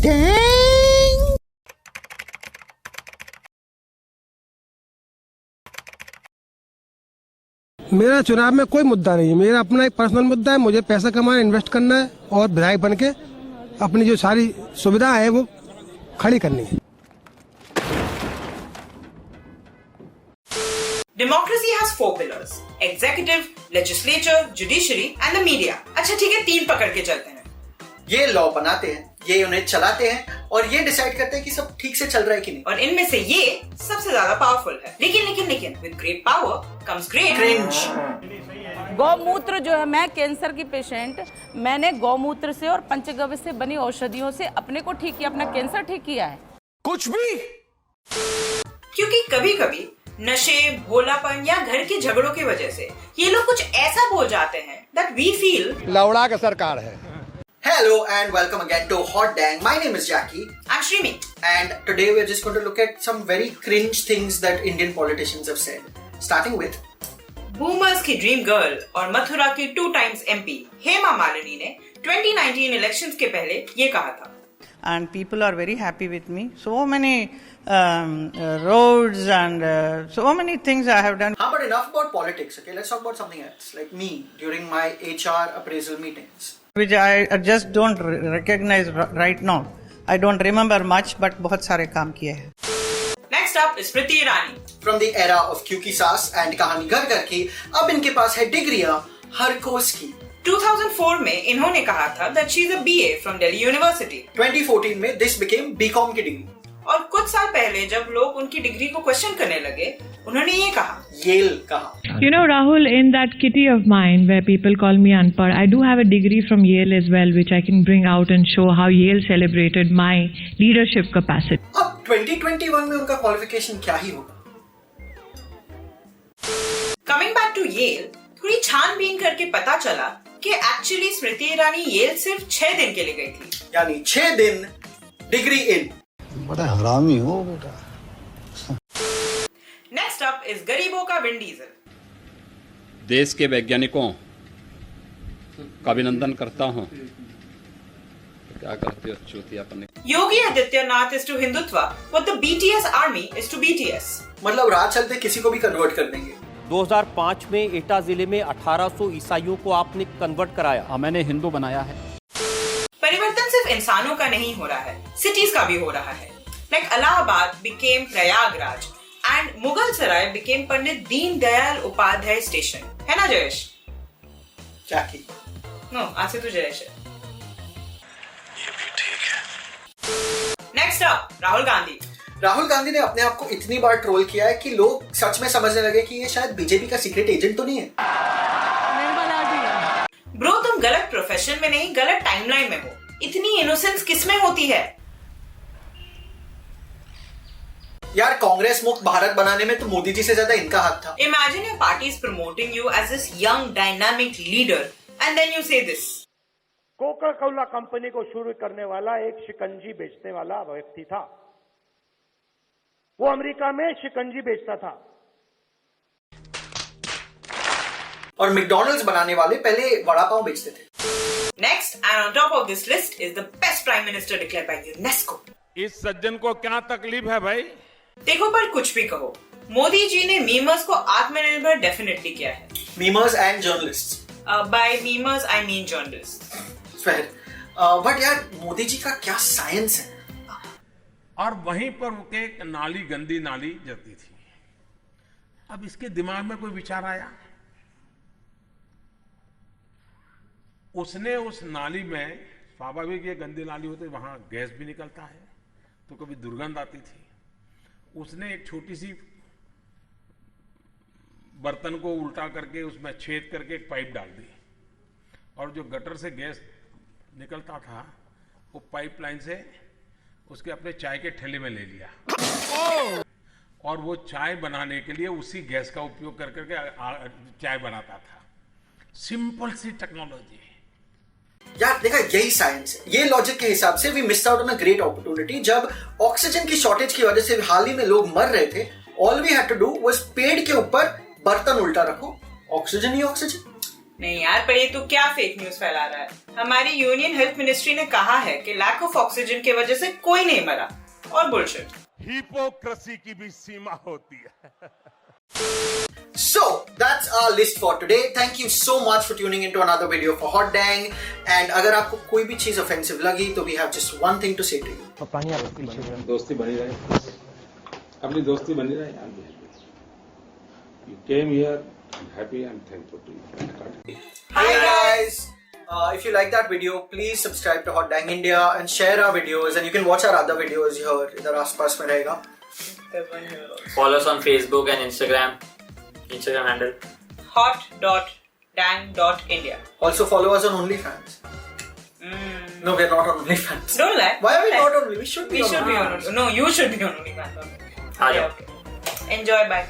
Dang. मेरा चुनाव में कोई मुद्दा नहीं है, मेरा अपना एक पर्सनल मुद्दा है। मुझे पैसा कमाना, इन्वेस्ट करना है और विधायक बन के अपनी जो सारी सुविधा है वो खड़ी करनी है। Democracy has 4 pillars: executive, legislature, judiciary and the media. अच्छा ठीक है, 3 पकड़ के चलते हैं। ये लॉ बनाते हैं, ये उन्हें चलाते हैं और ये डिसाइड करते हैं कि सब ठीक से चल रहा है कि नहीं। और इनमें से ये सबसे ज्यादा पावरफुल है। लेकिन with great power comes great cringe. गौमूत्र जो है, मैं कैंसर की पेशेंट, मैंने गौमूत्र से और पंचगव्य से बनी औषधियों से अपने को ठीक किया, अपना कैंसर ठीक किया है। कुछ भी, क्योंकि कभी-कभी नशे, भोलापन या घर के झगड़ों की वजह से ये लोग कुछ ऐसा बोल जाते हैं that we feel लौड़ा का सरकार है। Hello and welcome again to Hot Dang. My name is Jackie. I'm Shrimi. And today we're just going to look at some very cringe things that Indian politicians have said. Starting with boomers की dream girl और मथुरा की 2 times MP Hema Malini ने 2019 elections के पहले ये कहा था। And people are very happy with me. So many roads and so many things I have done. but enough about politics. Okay, let's talk about something else. Like me during my HR appraisal meetings. Which I just don't recognize right now. I don't remember much, but बहुत सारे काम किए हैं. Next up is Smriti Irani. From the era of क्योंकि सास and कहानी घर घर की, अब इनके पास है डिग्रियां हर कोर्स की। 2004 में इन्होंने कहा था that she is a BA from Delhi University. 2014 में this became BCom की डिग्री। और कुछ साल पहले जब लोग उनकी डिग्री को क्वेश्चन करने लगे, उन्होंने ये कहा, येल कहा। You know, Rahul, in that kitty of mine where people call me Anpad, I do have a degree from Yale as well, which I can bring out and show how Yale celebrated my leadership capacity. अब 2021 में उनका qualification क्या ही होगा? Coming back to Yale, थोड़ी छानबीन करके पता चला कि एक्चुअली स्मृति ईरानी येल सिर्फ 6 दिन के लिए गई थी। यानी 6 दिन डिग्री इन। बड़ा हरामी हो बेटा। नेक्स्ट अप इज गरीबों का विन डीजल। देश के वैज्ञानिकों का अभिनंदन करता हूं। क्या करते हो चूतियापन। Yogi Adityanath is to Hindutva what the BTS army is to BTS। मतलब राह चलते किसी को भी कन्वर्ट कर देंगे। 2005 में एटा जिले में 1800 ईसाइयों को आपने कन्वर्ट कराया। मैंने हिंदू बनाया है। परिवर्तन सिर्फ इंसानों का नहीं हो रहा है, सिटीज का भी हो रहा है। Like Allahabad became Prayagraj and Mughal Sarai became Pandit Deendayal Upadhyay station, है ना जयेश? जैकी। नो, आज से तो जयेश है। ये भी ठीक है। Next up Rahul Gandhi. राहुल गांधी ने अपने आप को इतनी बार ट्रोल किया है कि लोग सच में समझने लगे कि ये शायद बीजेपी का सीक्रेट एजेंट तो नहीं है। ब्रो, तुम गलत प्रोफेशन में नहीं, गलत टाइमलाइन में हो। इतनी इनोसेंस किसमें होती है? यार, कांग्रेस मुक्त भारत बनाने में तो मोदी जी से ज्यादा इनका हाथ था। Imagine your party is promoting you as this young dynamic leader and then you say this. Coca Cola company को शुरू करने वाला एक शिकंजी बेचने वाला व्यक्ति था। वो अमेरिका में शिकंजी बेचता था। और मैकडॉनल्ड्स बनाने वाले पहले वड़ा पाव बेचते थे। Next and on top of this list is the best prime minister declared by UNESCO. इस सज्जन को क्या तकलीफ है भाई? देखो, पर कुछ भी कहो, मोदी जी ने मीमर्स को आत्मनिर्भर डेफिनेटली किया है। Memers and journalists. By memers I mean journalist. Fair. But यार, मोदी जी का क्या साइंस है। और वहीं पर उनके एक नाली, गंदी नाली जाती थी। अब इसके दिमाग में कोई विचार आया, उसने उस नाली में, स्वाभाविक ये गंदी नाली होती, वहां गैस भी निकलता है तो कभी दुर्गंध आती थी। उसने एक छोटी सी बर्तन को उल्टा करके उसमें छेद करके एक पाइप डाल दी और जो गटर से गैस निकलता था वो पाइपलाइन से उसके अपने चाय के ठेले में ले लिया और वो चाय बनाने के लिए उसी गैस का उपयोग कर करके चाय बनाता था। सिंपल सी टेक्नोलॉजी। यार देखा, यही साइंस है। ये लॉजिक के हिसाब से we missed out on a great opportunity. जब ऑक्सीजन की शॉर्टेज की वजह से हाल ही में लोग मर रहे थे, all we had to do was पेड़ के ऊपर बर्तन उल्टा रखो, ऑक्सीजन ही ऑक्सीजन। नहीं यार, पर ये तू क्या फेक न्यूज फैला रहा है? हमारी यूनियन हेल्थ मिनिस्ट्री ने कहा है कि लैक ऑफ ऑक्सीजन की वजह से कोई नहीं मरा। और बुलशिट। हिपोक्रेसी की भी सीमा होती है। So that's our list for today. Thank you so much for tuning into another video for Hot Dang. And अगर आपको कोई भी चीज offensive लगी तो we have just one thing to say to you. दोस्ती बनी रहे, अपनी दोस्ती बनी रहे यार। You came here, I'm happy and thankful to you. Hi guys. If you like that video, please subscribe to Hot Dang India and share our videos. And you can watch our other videos here. इधर आसपास में रहेगा. Follow us on Facebook and Instagram. Instagram handle hot.dang.india. Also follow us on OnlyFans. No, we're not on OnlyFans. Don't lie. Why are we not on? We should be. We should be on. No, you should be on OnlyFans. Okay. Enjoy. Bye.